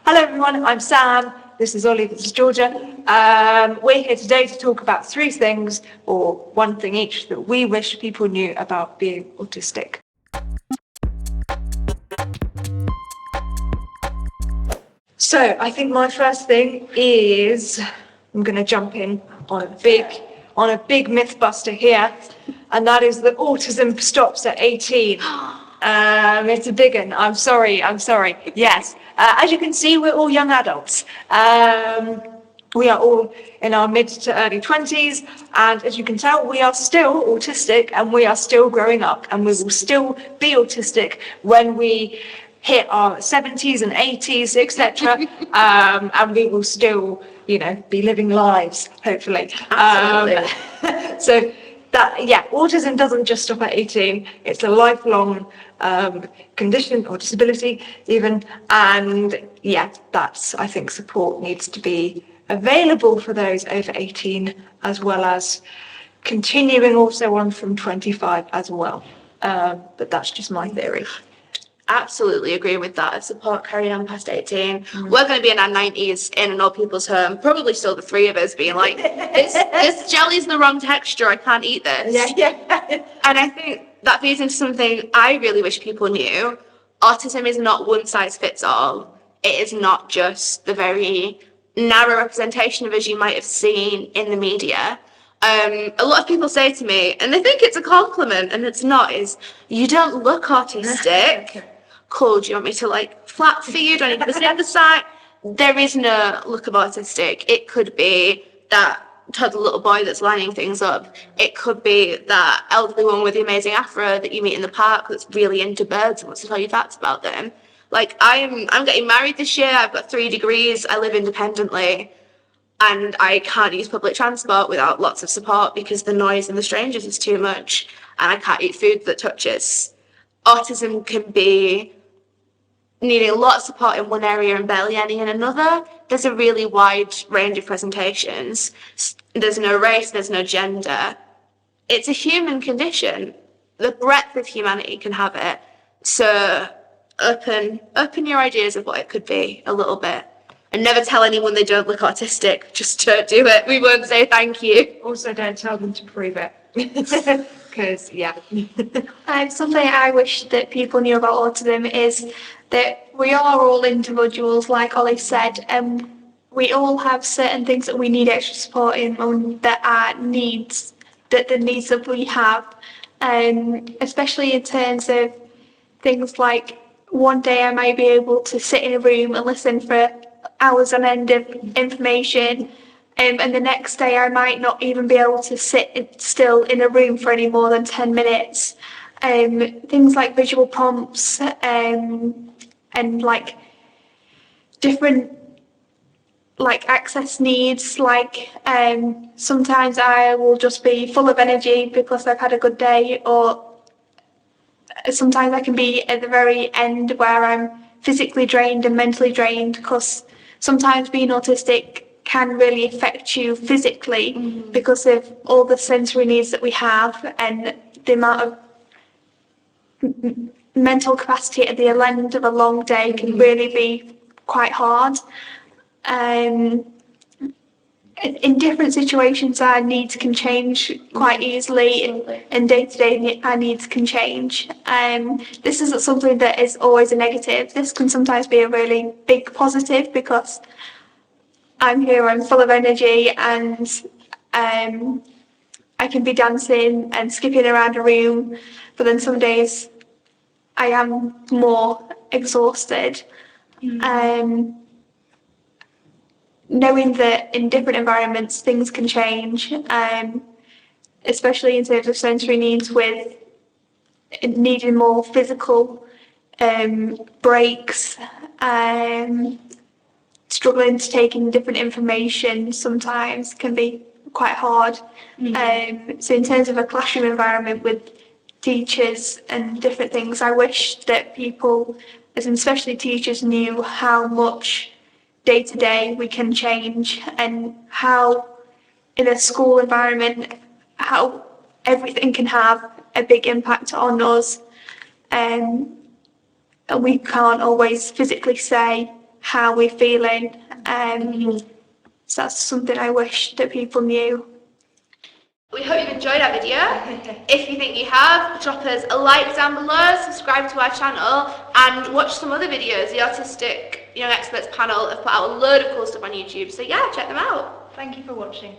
Hello everyone, I'm Sam, this is Ollie, this is Georgia. We're here today to talk about three things, or one thing each, that we wish people knew about being autistic. So I think my first thing is, I'm going to jump in on a big myth buster here, and that is that autism stops at 18. It's a big one. I'm sorry. Yes. As you can see, we're all young adults. We are all in our mid to early 20s, and as you can tell, we are still autistic, and we are still growing up, and we will still be autistic when we hit our 70s and 80s, etc. And we will still, be living lives, hopefully. Absolutely. So autism doesn't just stop at 18. It's a lifelong condition or disability even. And I think support needs to be available for those over 18, as well as continuing also on from 25 as well. But that's just my theory. Absolutely agree with that. Support carrying on past 18. We're going to be in our 90s in an old people's home, probably still the three of us being like, this jelly's the wrong texture, I can't eat this. Yeah. And I think that feeds into something I really wish people knew. Autism is not one size fits all. It is not just the very narrow representation of us you might have seen in the media. A lot of people say to me, and they think it's a compliment, and it's not, is, you don't look autistic. Cool, do you want me to flap for you? Do I need to stand aside? There is no look of autistic. It could be that toddler little boy that's lining things up. It could be that elderly woman with the amazing afro that you meet in the park that's really into birds and wants to tell you facts about them. I'm getting married this year. I've got 3 degrees. I live independently. And I can't use public transport without lots of support because the noise and the strangers is too much, and I can't eat food that touches. Autism can be needing a lot of support in one area and barely any in another. There's a really wide range of presentations. There's no race, there's no gender. It's a human condition. The breadth of humanity can have it. So open your ideas of what it could be a little bit. And never tell anyone they don't look autistic. Just don't do it. We won't say thank you. Also, don't tell them to prove it. Because, something I wish that people knew about autism is that we are all individuals, like Ollie said, and we all have certain things that we need extra support in, and that are needs, that the needs that we have, especially in terms of things like one day I might be able to sit in a room and listen for hours on end of information, and the next day I might not even be able to sit still in a room for any more than 10 minutes. Things like visual prompts and different access needs, sometimes I will just be full of energy because I've had a good day, or sometimes I can be at the very end where I'm physically drained and mentally drained, because sometimes being autistic can really affect you physically because of all the sensory needs that we have, and the amount of mental capacity at the end of a long day can really be quite hard. In different situations, our needs can change quite easily, and day-to-day our needs can change. This isn't something that is always a negative. This can sometimes be a really big positive, because I'm here, I'm full of energy, and I can be dancing and skipping around a room, but then some days I am more exhausted. Knowing that in different environments things can change, especially in terms of sensory needs, with needing more physical breaks, struggling to take in different information sometimes can be quite hard. So in terms of a classroom environment with teachers and different things, I wish that people, especially teachers, knew how much day to day we can change, and how in a school environment, how everything can have a big impact on us. And we can't always physically say how we're feeling. So that's something I wish that people knew. We hope you've enjoyed our video. If you think you have, drop us a like down below, subscribe to our channel, and watch some other videos. The Autistic Young Experts panel have put out a load of cool stuff on YouTube, so yeah, check them out. Thank you for watching.